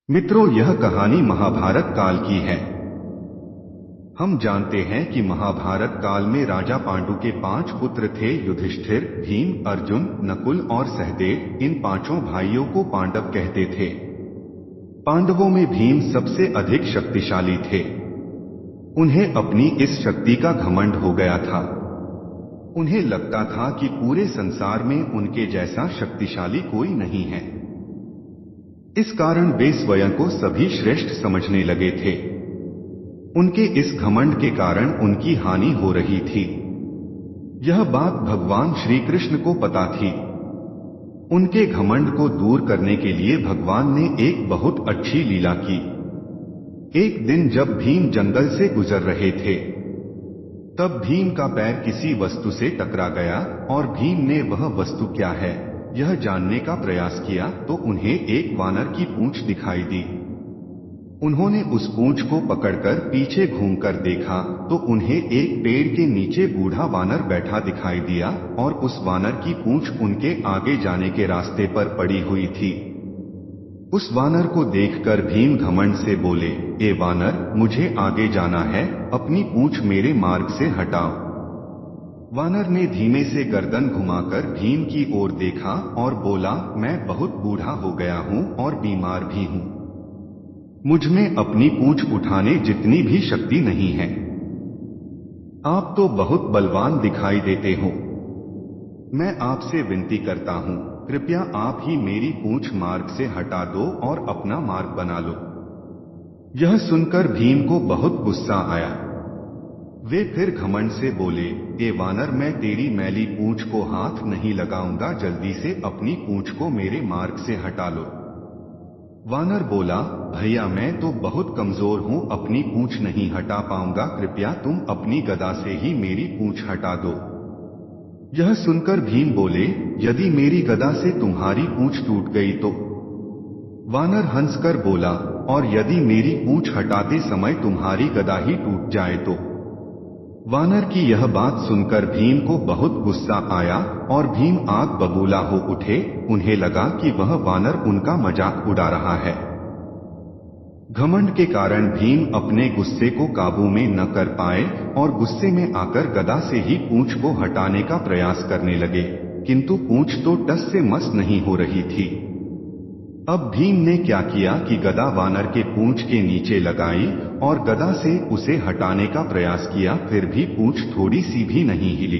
मित्रों, यह कहानी महाभारत काल की है। हम जानते हैं कि महाभारत काल में राजा पांडु के 5 पुत्र थे, युधिष्ठिर, भीम, अर्जुन, नकुल और सहदेव। इन पांचों भाइयों को पांडव कहते थे। पांडवों में भीम सबसे अधिक शक्तिशाली थे। उन्हें अपनी इस शक्ति का घमंड हो गया था। उन्हें लगता था कि पूरे संसार में उनके जैसा शक्तिशाली कोई नहीं है। इस कारण वे स्वयं को सभी श्रेष्ठ समझने लगे थे। उनके इस घमंड के कारण उनकी हानि हो रही थी। यह बात भगवान श्री कृष्ण को पता थी। उनके घमंड को दूर करने के लिए भगवान ने एक बहुत अच्छी लीला की। एक दिन जब भीम जंगल से गुजर रहे थे, तब भीम का पैर किसी वस्तु से टकरा गया और भीम ने वह वस्तु क्या है यह जानने का प्रयास किया तो उन्हें एक वानर की पूंछ दिखाई दी। उन्होंने उस पूंछ को पकड़कर पीछे घूमकर देखा तो उन्हें एक पेड़ के नीचे बूढ़ा वानर बैठा दिखाई दिया और उस वानर की पूंछ उनके आगे जाने के रास्ते पर पड़ी हुई थी। उस वानर को देखकर भीम घमंड से बोले, ए वानर, मुझे आगे जाना है, अपनी पूंछ मेरे मार्ग से हटाओ। वानर ने धीमे से गर्दन घुमाकर भीम की ओर देखा और बोला, मैं बहुत बूढ़ा हो गया हूं और बीमार भी हूं। मुझमें अपनी पूंछ उठाने जितनी भी शक्ति नहीं है। आप तो बहुत बलवान दिखाई देते हो। मैं आपसे विनती करता हूं, कृपया आप ही मेरी पूंछ मार्ग से हटा दो और अपना मार्ग बना लो। यह सुनकर भीम को बहुत गुस्सा आया। वे फिर घमंड से बोले, ए वानर, मैं तेरी मैली पूंछ को हाथ नहीं लगाऊंगा, जल्दी से अपनी पूंछ को मेरे मार्ग से हटा लो। वानर बोला, भैया, मैं तो बहुत कमजोर हूं, अपनी पूंछ नहीं हटा पाऊंगा, कृपया तुम अपनी गदा से ही मेरी पूंछ हटा दो। यह सुनकर भीम बोले, यदि मेरी गदा से तुम्हारी पूंछ टूट गई तो? वानर हंसकर बोला, और यदि मेरी पूंछ हटाते समय तुम्हारी गदा ही टूट जाए तो? वानर की यह बात सुनकर भीम को बहुत गुस्सा आया और भीम आग बबूला हो उठे। उन्हें लगा कि वह वानर उनका मजाक उड़ा रहा है। घमंड के कारण भीम अपने गुस्से को काबू में न कर पाए और गुस्से में आकर गदा से ही पूंछ को हटाने का प्रयास करने लगे, किंतु पूंछ तो टस से मस नहीं हो रही थी। अब भीम ने क्या किया कि गदा वानर के पूंछ के नीचे लगाई और गदा से उसे हटाने का प्रयास किया, फिर भी पूंछ थोड़ी सी भी नहीं हिली।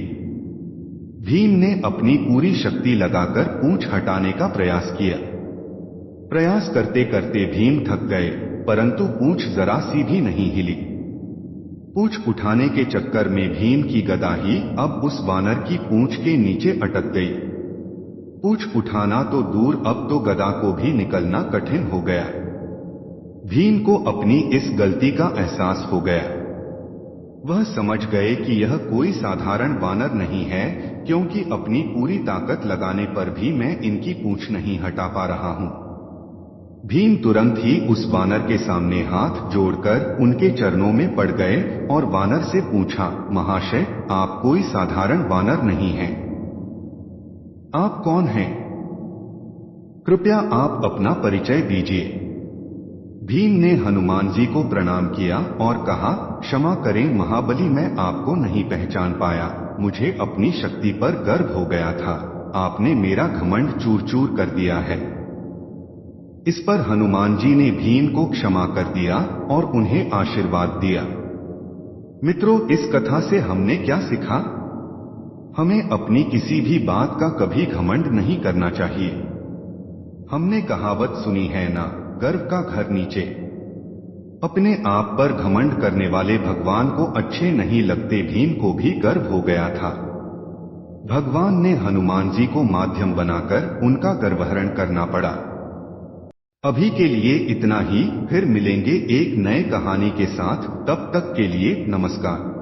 भीम ने अपनी पूरी शक्ति लगाकर पूंछ हटाने का प्रयास किया। प्रयास करते करते भीम थक गए, परंतु पूंछ जरा सी भी नहीं हिली। पूंछ उठाने के चक्कर में भीम की गदा ही अब उस वानर की पूंछ के नीचे अटक गई। पूंछ उठाना तो दूर, अब तो गदा को भी निकलना कठिन हो गया। भीम को अपनी इस गलती का एहसास हो गया। वह समझ गए कि यह कोई साधारण वानर नहीं है, क्योंकि अपनी पूरी ताकत लगाने पर भी मैं इनकी पूंछ नहीं हटा पा रहा हूं। भीम तुरंत ही उस वानर के सामने हाथ जोड़कर उनके चरणों में पड़ गए और वानर से पूछा, महाशय, आप कोई साधारण वानर नहीं हैं। आप कौन हैं? कृपया आप अपना परिचय दीजिए। भीम ने हनुमान जी को प्रणाम किया और कहा, क्षमा करें महाबली, मैं आपको नहीं पहचान पाया। मुझे अपनी शक्ति पर गर्व हो गया था। आपने मेरा घमंड चूर चूर कर दिया है। इस पर हनुमान जी ने भीम को क्षमा कर दिया और उन्हें आशीर्वाद दिया। मित्रों, इस कथा से हमने क्या सीखा? हमें अपनी किसी भी बात का कभी घमंड नहीं करना चाहिए। हमने कहावत सुनी है ना, गर्व का घर नीचे। अपने आप पर घमंड करने वाले भगवान को अच्छे नहीं लगते। भीम को भी गर्व हो गया था। भगवान ने हनुमान जी को माध्यम बनाकर उनका गर्वहरण करना पड़ा। अभी के लिए इतना ही, फिर मिलेंगे एक नए कहानी के साथ। तब तक के लिए नमस्कार।